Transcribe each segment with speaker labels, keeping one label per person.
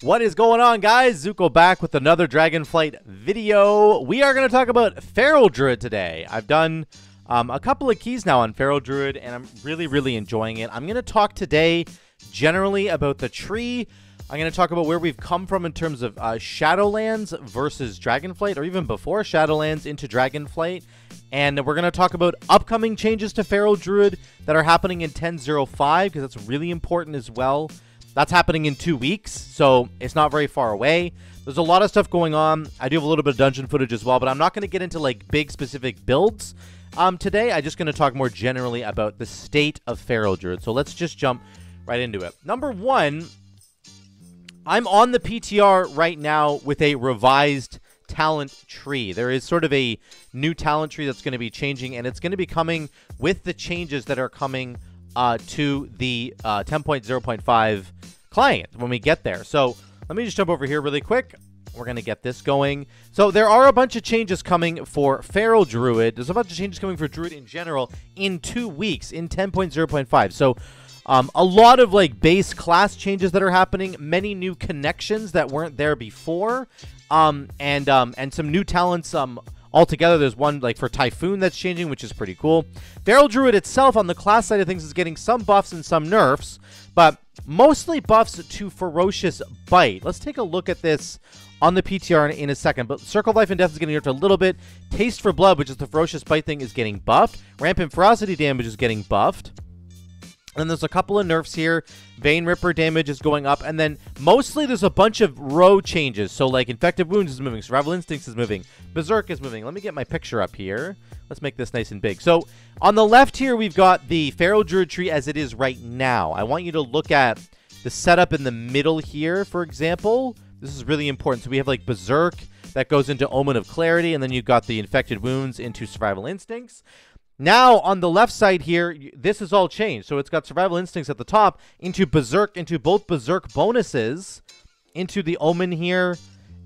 Speaker 1: What is going on, guys? Zuko back with another Dragonflight video. We are going to talk about Feral Druid today. I've done a couple of keys now on Feral Druid, and I'm really enjoying it. I'm going to talk today generally about the tree. I'm going to talk about where we've come from in terms of Shadowlands versus Dragonflight, or even before Shadowlands into Dragonflight. And we're going to talk about upcoming changes to Feral Druid that are happening in 10.05, because that's really important as well. That's happening in 2 weeks, so it's not very far away. There's a lot of stuff going on. I do have a little bit of dungeon footage as well, but I'm not going to get into like big specific builds today. I'm just going to talk more generally about the state of Feral Druid. So let's just jump right into it. Number one, I'm on the PTR right now with a revised talent tree. There is sort of a new talent tree that's going to be changing, and it's going to be coming with the changes that are coming to the 10.0.5 client when we get there. So let me just jump over here really quick. We're going to get this going. So there are a bunch of changes coming for Feral Druid. There's a bunch of changes coming for Druid in general in 2 weeks in 10.0.5. So a lot of like base class changes that are happening, many new connections that weren't there before, and some new talents altogether. There's one like for Typhoon that's changing, which is pretty cool. Feral Druid itself on the class side of things is getting some buffs and some nerfs, but mostly buffs to Ferocious Bite. Let's take a look at this on the PTR in a second, but Circle of Life and Death is getting nerfed a little bit. Taste for Blood, which is the Ferocious Bite thing, is getting buffed. Rampant Ferocity damage is getting buffed. And there's a couple of nerfs here. Vein Ripper damage is going up. And then mostly there's a bunch of row changes. So like Infected Wounds is moving. Survival Instincts is moving. Berserk is moving. Let me get my picture up here. Let's make this nice and big. So on the left here, we've got the Feral Druid tree as it is right now. I want you to look at the setup in the middle here, for example. This is really important. So we have like Berserk that goes into Omen of Clarity. And then you've got the Infected Wounds into Survival Instincts. Now, on the left side here, this is all changed. So it's got Survival Instincts at the top, into Berserk, into both Berserk bonuses, into the Omen here.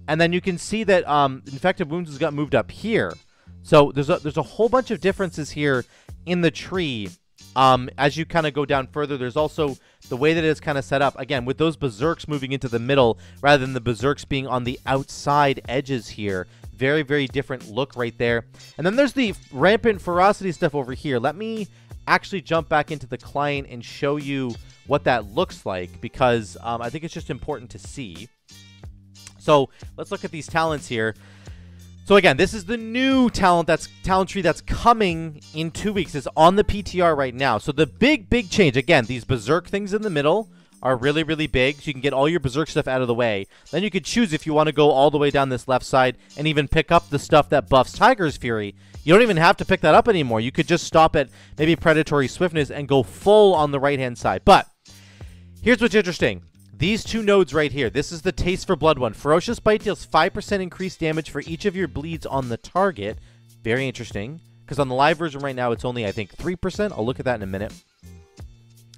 Speaker 1: And then you can see that Infected Wounds has got moved up here. So there's a whole bunch of differences here in the tree. As you kind of go down further, there's also the way that it's kind of set up. Again, with those Berserks moving into the middle, rather than the Berserks being on the outside edges here. Very different look right there. And then there's the Rampant Ferocity stuff over here. Let me actually jump back into the client and show you what that looks like, because I think it's just important to see. So let's look at these talents here. So again, this is the new talent tree that's coming in 2 weeks. It's on the PTR right now. So the big change, again, these Berserk things in the middle are really big, so you can get all your Berserk stuff out of the way. Then you could choose if you want to go all the way down this left side and even pick up the stuff that buffs Tiger's Fury. You don't even have to pick that up anymore. You could just stop at maybe Predatory Swiftness and go full on the right-hand side. But here's what's interesting. These two nodes right here. This is the Taste for Blood one. Ferocious Bite deals 5% increased damage for each of your bleeds on the target. Very interesting, because on the live version right now, it's only, I think, 3%. I'll look at that in a minute.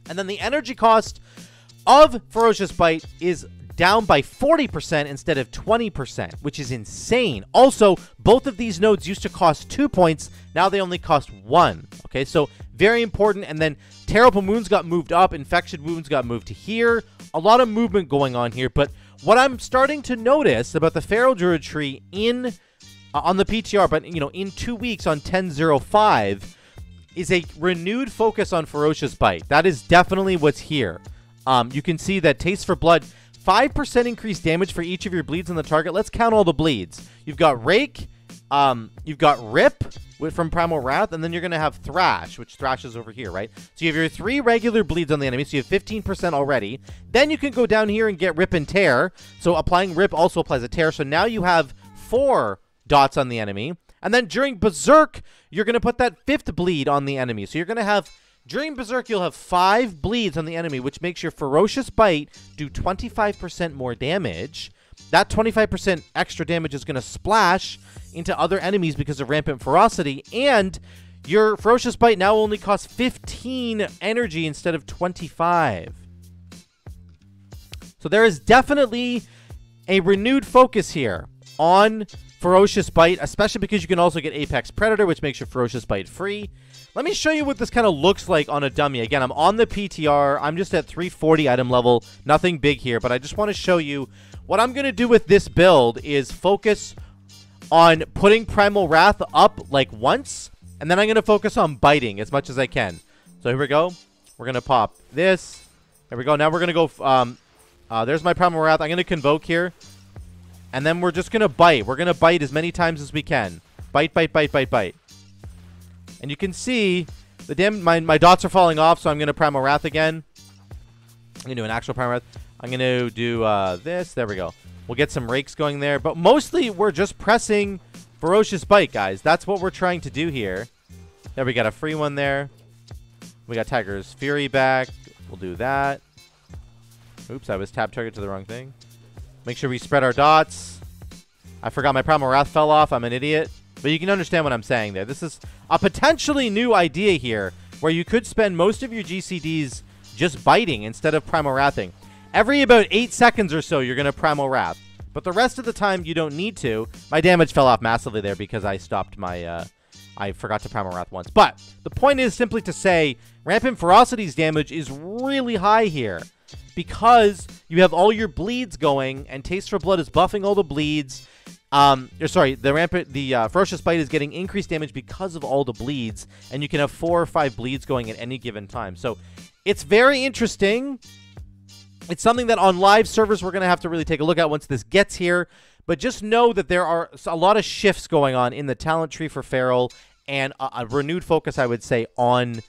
Speaker 1: And then the energy cost of Ferocious Bite is down by 40% instead of 20%, which is insane. Also, both of these nodes used to cost 2 points. Now they only cost 1. Okay, so very important. And then Terrible Wounds got moved up. Infected Wounds got moved to here. A lot of movement going on here. But what I'm starting to notice about the Feral Druid tree on the PTR, but you know, in 2 weeks on 10.05, is a renewed focus on Ferocious Bite. That is definitely what's here. You can see that Taste for Blood, 5% increased damage for each of your bleeds on the target. Let's count all the bleeds. You've got Rake, you've got Rip from Primal Wrath, and then you're going to have Thrash, which Thrash is over here, right? So you have your 3 regular bleeds on the enemy, so you have 15% already. Then you can go down here and get Rip and Tear. So applying Rip also applies a Tear. So now you have 4 dots on the enemy. And then during Berserk, you're going to put that 5th bleed on the enemy. So you're going to have... During Berserk, you'll have 5 bleeds on the enemy, which makes your Ferocious Bite do 25% more damage. That 25% extra damage is going to splash into other enemies because of Rampant Ferocity, and your Ferocious Bite now only costs 15 energy instead of 25. So there is definitely a renewed focus here on Ferocious Bite, especially because you can also get Apex Predator, which makes your Ferocious Bite free. Let me show you what this kind of looks like on a dummy. Again, I'm on the PTR. I'm just at 340 item level. Nothing big here, but I just want to show you what I'm going to do with this build is focus on putting Primal Wrath up like once, and then I'm going to focus on biting as much as I can. So here we go. We're going to pop this. There we go. Now we're going to go, there's my Primal Wrath. I'm going to Convoke here. And then we're just going to bite. We're going to bite as many times as we can. Bite, bite, bite, bite, bite. And you can see the my dots are falling off, so I'm going to Primal Wrath again. I'm going to do an actual Primal Wrath. I'm going to do this. There we go. We'll get some rakes going there. But mostly, we're just pressing Ferocious Bite, guys. That's what we're trying to do here. There, we got a free one there. We got Tiger's Fury back. We'll do that. Oops, I was tab target to the wrong thing. Make sure we spread our dots. I forgot my Primal Wrath fell off. I'm an idiot. But you can understand what I'm saying there. This is a potentially new idea here where you could spend most of your GCDs just biting instead of Primal Wrathing. Every about 8 seconds or so, you're going to Primal Wrath. But the rest of the time, you don't need to. My damage fell off massively there because I stopped my... I forgot to Primal Wrath once. But the point is simply to say Rampant Ferocity's damage is really high here because you have all your bleeds going and Taste for Blood is buffing all the bleeds. The Ferocious Bite is getting increased damage because of all the bleeds, and you can have 4 or 5 bleeds going at any given time. So it's very interesting. It's something that on live servers we're going to have to really take a look at once this gets here. But just know that there are a lot of shifts going on in the talent tree for Feral and a renewed focus, I would say, on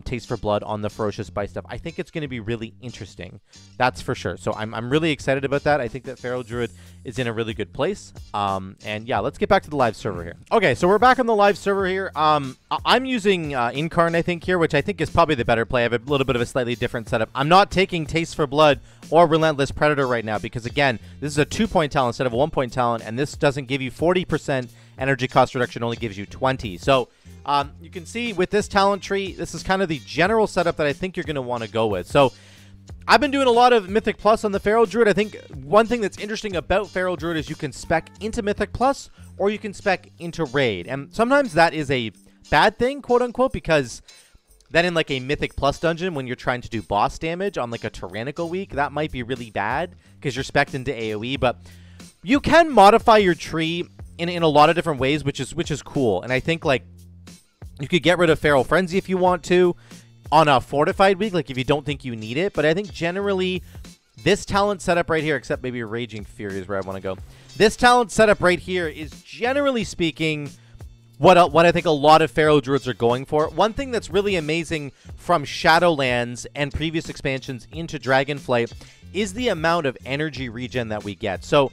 Speaker 1: Taste for Blood, on the Ferocious Bite stuff. I think it's going to be really interesting. That's for sure. So I'm really excited about that. I think that Feral Druid is in a really good place. And yeah, let's get back to the live server here. Okay, so we're back on the live server here. I'm using Incarn, I think, here, which I think is probably the better play. I have a little bit of a slightly different setup. I'm not taking Taste for Blood or Relentless Predator right now because, again, this is a 2-point talent instead of a 1-point talent, and this doesn't give you 40% energy cost reduction, only gives you 20. So you can see with this talent tree, this is kind of the general setup that I think you're going to want to go with. So I've been doing a lot of Mythic Plus on the Feral Druid. I think one thing that's interesting about Feral Druid is you can spec into Mythic Plus or you can spec into Raid. And sometimes that is a bad thing, quote unquote, because then in like a Mythic Plus dungeon, when you're trying to do boss damage on like a Tyrannical week, that might be really bad because you're spec'd into AoE. But you can modify your tree in a lot of different ways, which is cool. And I think like you could get rid of Feral Frenzy if you want to on a Fortified week, like if you don't think you need it. But I think generally this talent setup right here, except maybe Raging Fury is where I want to go. This talent setup right here is generally speaking what I think a lot of Feral Druids are going for. One thing that's really amazing from Shadowlands and previous expansions into Dragonflight is the amount of energy regen that we get. So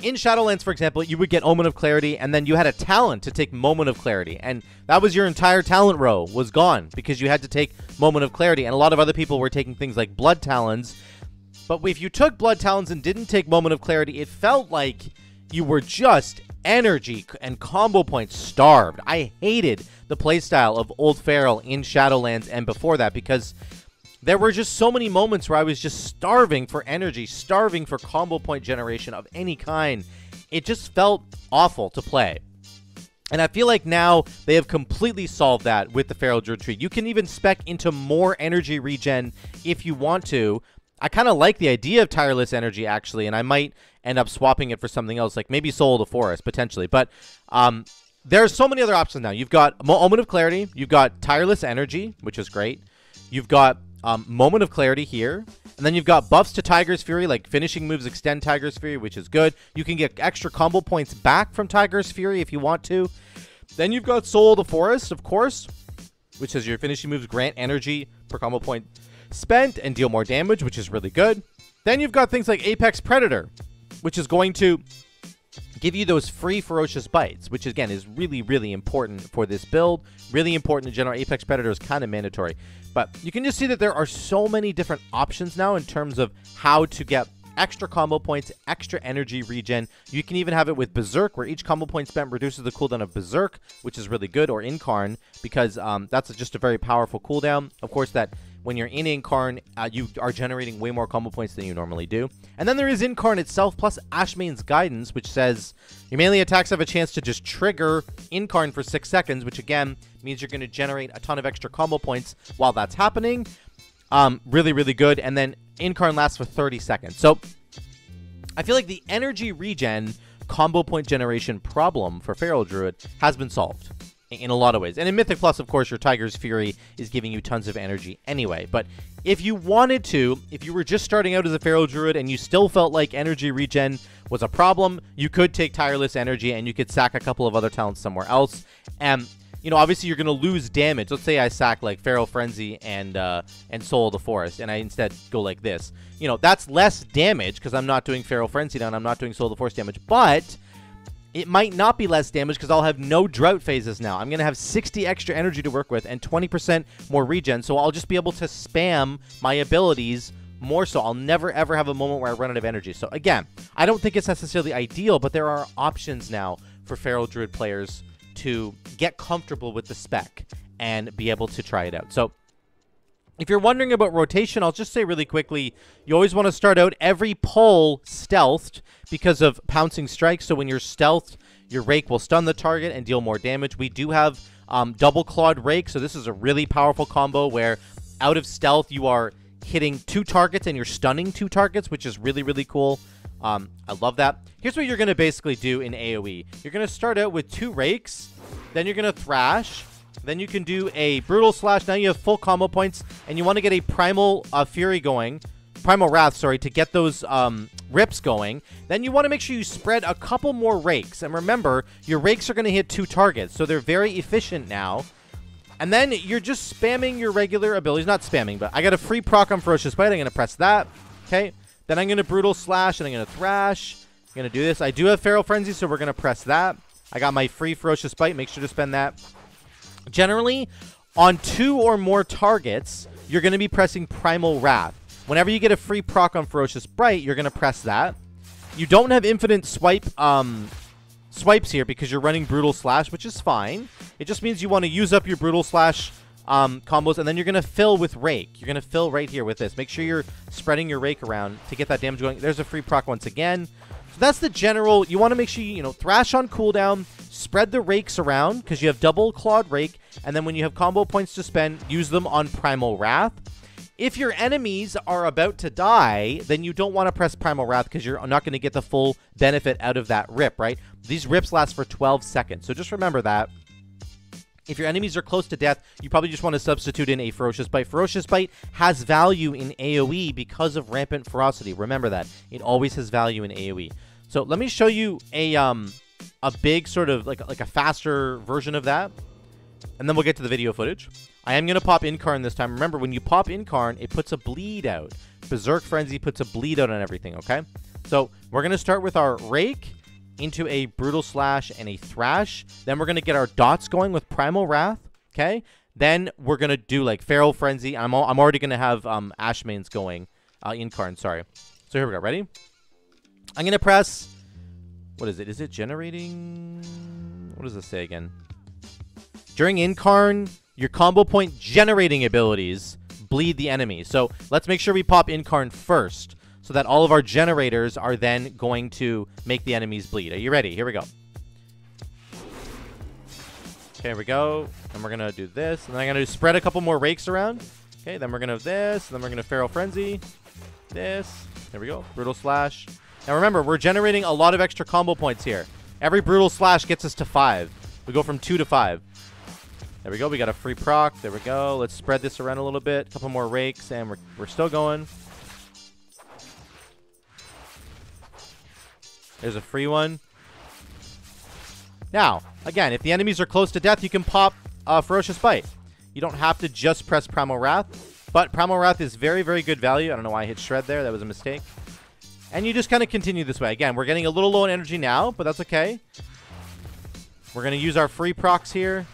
Speaker 1: in Shadowlands, for example, you would get Omen of Clarity, and then you had a talent to take Moment of Clarity. And that was your entire talent row was gone because you had to take Moment of Clarity. And a lot of other people were taking things like Blood Talons. But if you took Blood Talons and didn't take Moment of Clarity, it felt like you were just energy and combo points starved. I hated the playstyle of Old Feral in Shadowlands and before that because there were just so many moments where I was just starving for energy, starving for combo point generation of any kind. It just felt awful to play. And I feel like now they have completely solved that with the Feral Druid tree. You can even spec into more energy regen if you want to. I kind of like the idea of Tireless Energy, actually, and I might end up swapping it for something else, like maybe Soul of the Forest, potentially. But there's so many other options now. You've got Moment of Clarity. You've got Tireless Energy, which is great. You've got Moment of Clarity here. And then you've got buffs to Tiger's Fury, like finishing moves extend Tiger's Fury, which is good. You can get extra combo points back from Tiger's Fury if you want to. Then you've got Soul of the Forest, of course, which says your finishing moves grant energy per combo point spent and deal more damage, which is really good. Then you've got things like Apex Predator, which is going to give you those free Ferocious Bites, which again is really, really important for this build. Really important in general. Apex Predator is kind of mandatory. But you can just see that there are so many different options now in terms of how to get extra combo points, extra energy regen. You can even have it with Berserk, where each combo point spent reduces the cooldown of Berserk, which is really good, or Incarn, because that's just a very powerful cooldown. Of course, that when you're in Incarn, you are generating way more combo points than you normally do. And then there is Incarn itself, plus Ashmane's Guidance, which says your melee attacks have a chance to just trigger Incarn for 6 seconds, which again means you're going to generate a ton of extra combo points while that's happening. Really, really good. And then Incarn lasts for 30 seconds. So I feel like the energy regen combo point generation problem for Feral Druid has been solved in a lot of ways. And in Mythic Plus, of course, your Tiger's Fury is giving you tons of energy anyway. But if you wanted to, if you were just starting out as a Feral Druid and you still felt like energy regen was a problem, you could take Tireless Energy and you could sack a couple of other talents somewhere else. And, you know, obviously you're going to lose damage. Let's say I sack like Feral Frenzy and Soul of the Forest, and I instead go like this. You know, that's less damage because I'm not doing Feral Frenzy now and I'm not doing Soul of the Forest damage. But it might not be less damage because I'll have no drought phases now. I'm going to have 60 extra energy to work with and 20% more regen, so I'll just be able to spam my abilities more so. I'll never, ever have a moment where I run out of energy. So, again, I don't think it's necessarily ideal, but there are options now for Feral Druid players to get comfortable with the spec and be able to try it out. So, if you're wondering about rotation, I'll just say really quickly, you always want to start out every pull stealthed because of Pouncing Strike. So when you're stealthed, your Rake will stun the target and deal more damage. We do have Double Clawed Rake, so this is a really powerful combo where out of stealth you are hitting 2 targets and you're stunning 2 targets, which is really, really cool. I love that. Here's what you're going to basically do in AoE. You're going to start out with 2 Rakes, then you're going to Thrash. Then you can do a Brutal Slash. Now you have full combo points, and you want to get a Primal Fury going. Primal Wrath, sorry, to get those rips going. Then you want to make sure you spread a couple more Rakes. And remember, your Rakes are going to hit 2 targets, so they're very efficient now. And then you're just spamming your regular abilities. Not spamming, but I got a free proc on Ferocious Bite. I'm going to press that. Okay. Then I'm going to Brutal Slash, and I'm going to Thrash. I'm going to do this. I do have Feral Frenzy, so we're going to press that. I got my free Ferocious Bite. Make sure to spend that. Generally, on 2 or more targets, you're going to be pressing Primal Wrath. Whenever you get a free proc on Ferocious Bite, you're going to press that. You don't have infinite swipes here because you're running Brutal Slash, which is fine. It just means you want to use up your Brutal Slash combos, and then you're going to fill with Rake. You're going to fill right here with this. Make sure you're spreading your Rake around to get that damage going. There's a free proc once again. So that's the general. You want to make sure you know, Thrash on cooldown, spread the Rakes around because you have Double Clawed Rake, and then when you have combo points to spend, use them on Primal Wrath. If your enemies are about to die, then you don't want to press Primal Wrath because you're not going to get the full benefit out of that rip, right? These rips last for 12 seconds, so just remember that. If your enemies are close to death, you probably just want to substitute in a Ferocious Bite. Ferocious Bite has value in AoE because of Rampant Ferocity. Remember that. It always has value in AoE. So let me show you a big sort of like a faster version of that, and then we'll get to the video footage. I am going to pop Incarn this time. Remember, when you pop Incarn, it puts a bleed out. Berserk Frenzy puts a bleed out on everything, okay? So we're going to start with our Rake into a Brutal Slash and a Thrash. Then we're going to get our dots going with Primal Wrath, okay? Then we're going to do like Feral Frenzy. I'm already going to have Ashmane's going. Incarn, sorry. So here we go. Ready? I'm going to press... What is it? Is it generating... What does this say again? During Incarn, your combo point generating abilities bleed the enemy. So let's make sure we pop Incarn first so that all of our generators are then going to make the enemies bleed. Are you ready? Here we go. Okay, here we go. And we're going to do this. And then I'm going to spread a couple more Rakes around. Okay, then we're going to have this. And then we're going to Feral Frenzy. This. There we go. Brutal Slash. Now remember, we're generating a lot of extra combo points here. Every Brutal Slash gets us to 5. We go from 2 to 5. There we go. We got a free proc. There we go. Let's spread this around a little bit. A couple more Rakes, and we're still going. There's a free one. Now, again, if the enemies are close to death, you can pop Ferocious Bite. You don't have to just press Primal Wrath, but Primal Wrath is very, very good value. I don't know why I hit Shred there. That was a mistake. And you just kind of continue this way. Again, we're getting a little low on energy now, but that's okay. We're going to use our free procs here.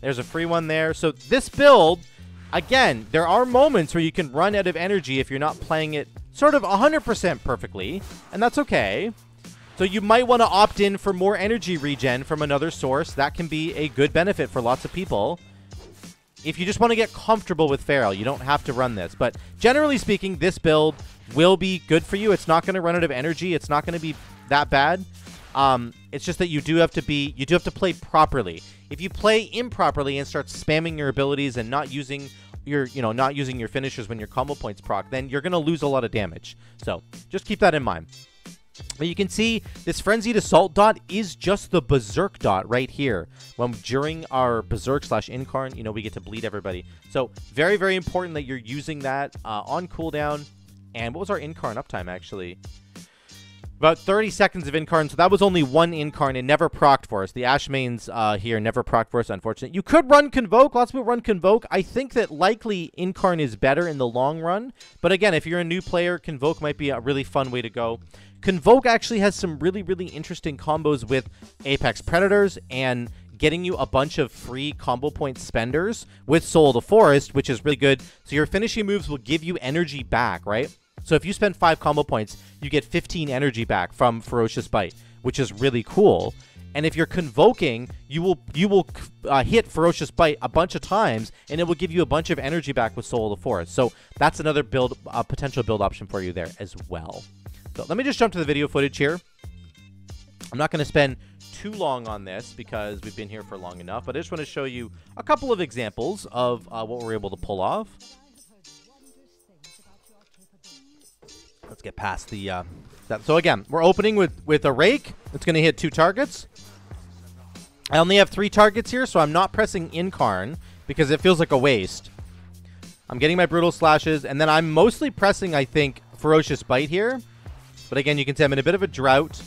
Speaker 1: There's a free one there. So this build, again, there are moments where you can run out of energy if you're not playing it sort of 100% perfectly, and that's okay. So you might want to opt in for more energy regen from another source. That can be a good benefit for lots of people. if you just want to get comfortable with Feral, you don't have to run this. But generally speaking, this build will be good for you. It's not going to run out of energy. It's not going to be that bad. It's just that you do have to play properly. If you play improperly and start spamming your abilities and not using your finishers when your combo points proc, then you're going to lose a lot of damage. So just keep that in mind. But you can see this Frenzied Assault dot is just the Berserk dot right here. When during our Berserk / Incarn, you know, we get to bleed everybody. So very, very important that you're using that on cooldown. And what was our Incarn uptime, actually? About 30 seconds of Incarn. So that was only one Incarn. It never procced for us. The Ash mains here never procced for us, unfortunately. You could run Convoke. Lots of people run Convoke. I think that likely Incarn is better in the long run. But again, if you're a new player, Convoke might be a really fun way to go. Convoke actually has some really, really interesting combos with Apex Predators and getting you a bunch of free combo point spenders with Soul of the Forest, which is really good. So your finishing moves will give you energy back, right? So if you spend 5 combo points, you get 15 energy back from Ferocious Bite, which is really cool. And if you're convoking, you will hit Ferocious Bite a bunch of times, and it will give you a bunch of energy back with Soul of the Forest. So that's another potential build option for you there as well. So let me just jump to the video footage here. I'm not going to spend too long on this because we've been here for long enough, but I just want to show you a couple of examples of what we're able to pull off. Let's get past the so again, we're opening with a rake. It's going to hit 2 targets. I only have 3 targets here, so I'm not pressing Incarn because it feels like a waste. I'm getting my brutal slashes, and then I'm mostly pressing, I think, Ferocious Bite here. But again, you can see I'm in a bit of a drought.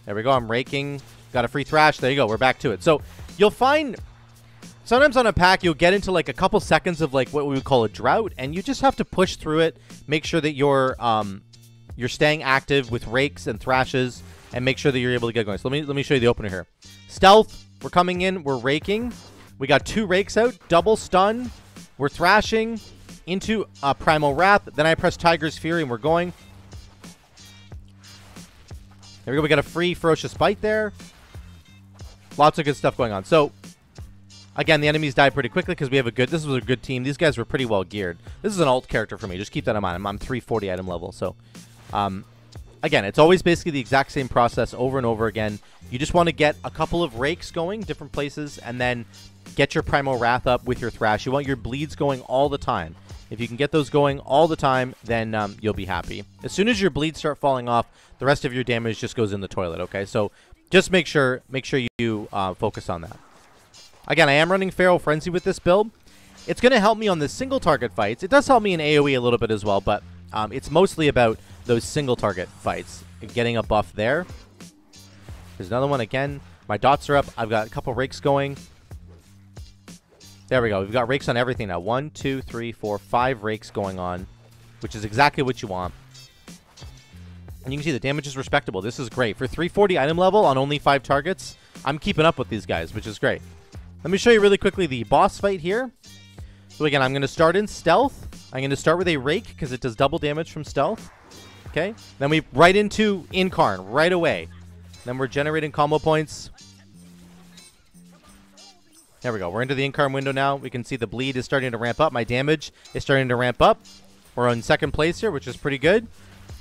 Speaker 1: There we go. I'm raking. Got a free thrash. There you go. We're back to it. So you'll find sometimes on a pack, you'll get into like a couple seconds of like what we would call a drought, and you just have to push through it. Make sure that you're staying active with rakes and thrashes, and make sure that you're able to get going. So let me show you the opener here. Stealth. We're coming in. We're raking. We got 2 rakes out. Double stun. We're thrashing into Primal Wrath. Then I press Tiger's Fury, and we're going. There we go. We got a free Ferocious Bite there. Lots of good stuff going on. So, again, the enemies die pretty quickly because we have this was a good team. These guys were pretty well geared. This is an alt character for me. Just keep that in mind. I'm 340 item level. So, again, it's always basically the exact same process over and over again. You just want to get a couple of rakes going, different places, and then get your Primal Wrath up with your Thrash. You want your bleeds going all the time. If you can get those going all the time, then you'll be happy. As soon as your bleeds start falling off, the rest of your damage just goes in the toilet, okay? So just make sure you focus on that. Again, I am running Feral Frenzy with this build. It's going to help me on the single target fights. It does help me in AoE a little bit as well, but it's mostly about those single target fights. Getting a buff there. There's another one again. My dots are up. I've got a couple rakes going. There we go. We've got rakes on everything now. 1, 2, 3, 4, 5 rakes going on, which is exactly what you want. And you can see the damage is respectable. This is great. For 340 item level on only 5 targets, I'm keeping up with these guys, which is great. Let me show you really quickly the boss fight here. So again, I'm going to start in stealth. I'm going to start with a rake because it does double damage from stealth. Okay. Then we right into Incarn right away. Then we're generating combo points. There we go. We're into the Incarn window now. We can see the bleed is starting to ramp up. My damage is starting to ramp up. We're in second place here, which is pretty good,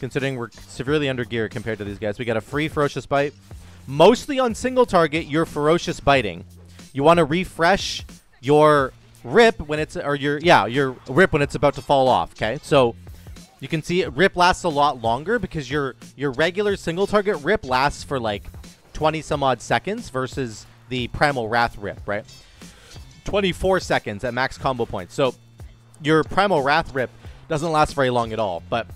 Speaker 1: considering we're severely under gear compared to these guys. We got a free Ferocious Bite. Mostly on single target, you're Ferocious Biting. You want to refresh your rip when it's, or your rip when it's about to fall off, okay? So you can see rip lasts a lot longer because your regular single target rip lasts for like 20 some odd seconds versus the Primal Wrath rip, right? 24 seconds at max combo points. So your Primal Wrath rip doesn't last very long at all, but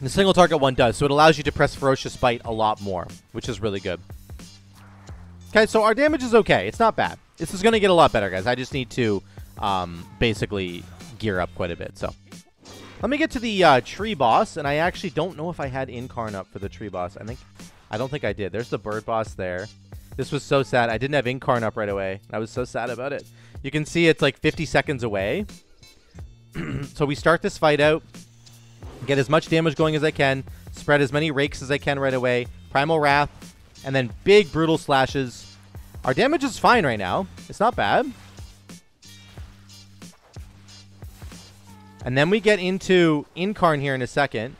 Speaker 1: the single target one does. So it allows you to press Ferocious Bite a lot more, which is really good. Okay, so our damage is okay. It's not bad. This is going to get a lot better, guys. I just need to basically gear up quite a bit. So let me get to the tree boss, and I actually don't know if I had Incarn up for the tree boss. I don't think I did. There's the bird boss there. This was so sad. I didn't have Incarn up right away. I was so sad about it. You can see it's like 50 seconds away. So we start this fight out. Get as much damage going as I can. Spread as many rakes as I can right away. Primal Wrath. And then big brutal slashes. Our damage is fine right now. It's not bad. And then we get into Incarn here in a second.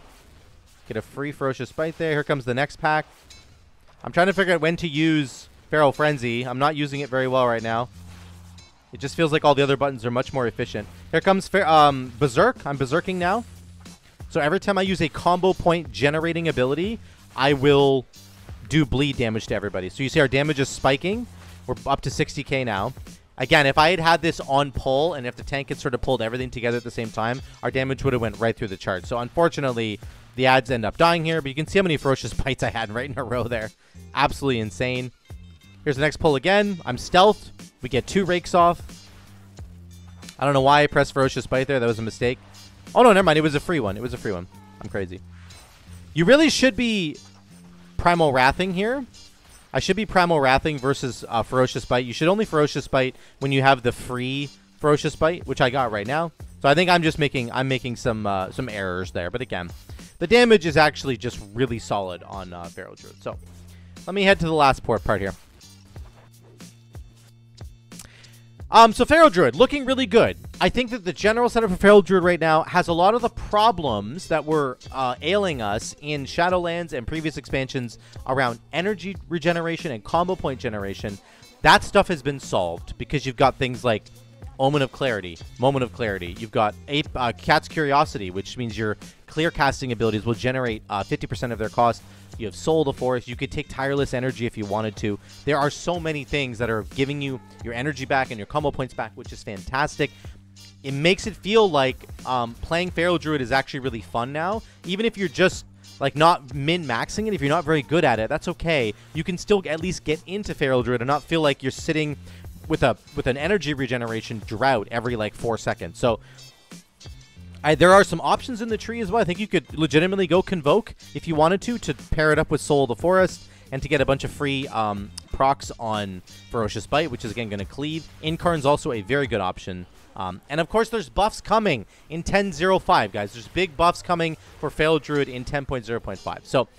Speaker 1: Get a free Ferocious Bite there. Here comes the next pack. I'm trying to figure out when to use Feral Frenzy. I'm not using it very well right now. It just feels like all the other buttons are much more efficient. Here comes Berserk. I'm Berserking now. So every time I use a combo point generating ability, I will do bleed damage to everybody. So you see our damage is spiking. We're up to 60k now. Again, if I had had this on pull and if the tank had sort of pulled everything together at the same time, our damage would have went right through the chart. So unfortunately, the ads end up dying here, but you can see how many Ferocious Bites I had right in a row there. Absolutely insane. Here's the next pull again. I'm stealthed. We get 2 rakes off. I don't know why I pressed Ferocious Bite there. That was a mistake. Oh, no, never mind. It was a free one. It was a free one. I'm crazy. You really should be Primal Wrathing here. I should be Primal Wrathing versus Ferocious Bite. You should only Ferocious Bite when you have the free Ferocious Bite, which I got right now. So I think I'm just making some errors there. But again, the damage is actually just really solid on Feral Druid. So let me head to the last part here. So Feral Druid, looking really good. I think that the general setup for Feral Druid right now has a lot of the problems that were ailing us in Shadowlands and previous expansions around energy regeneration and combo point generation. That stuff has been solved because you've got things like Omen of Clarity, Moment of Clarity. You've got Cat's Curiosity, which means your clear casting abilities will generate 50% of their cost. You have Soul of the Forest. You could take Tireless Energy if you wanted to. There are so many things that are giving you your energy back and your combo points back, which is fantastic. It makes it feel like playing Feral Druid is actually really fun now. Even if you're just like not min-maxing it, if you're not very good at it, that's okay. You can still at least get into Feral Druid and not feel like you're sitting with an energy regeneration drought every like 4 seconds. So there are some options in the tree as well. I think you could legitimately go Convoke if you wanted to pair it up with Soul of the Forest and to get a bunch of free procs on Ferocious Bite, which is again going to cleave. Incarn's also a very good option. And of course, there's buffs coming in 10.05, guys. There's big buffs coming for Feral Druid in 10.0.5. So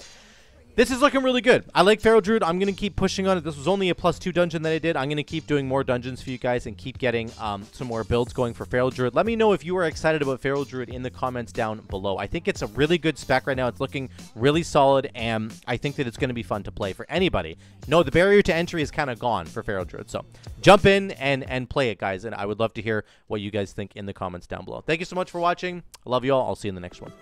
Speaker 1: this is looking really good. I like Feral Druid. I'm going to keep pushing on it. This was only a +2 dungeon that I did. I'm going to keep doing more dungeons for you guys and keep getting some more builds going for Feral Druid. Let me know if you are excited about Feral Druid in the comments down below. I think it's a really good spec right now. It's looking really solid, and I think that it's going to be fun to play for anybody. No, the barrier to entry is kind of gone for Feral Druid. So jump in and play it, guys, and I would love to hear what you guys think in the comments down below. Thank you so much for watching. I love you all. I'll see you in the next one.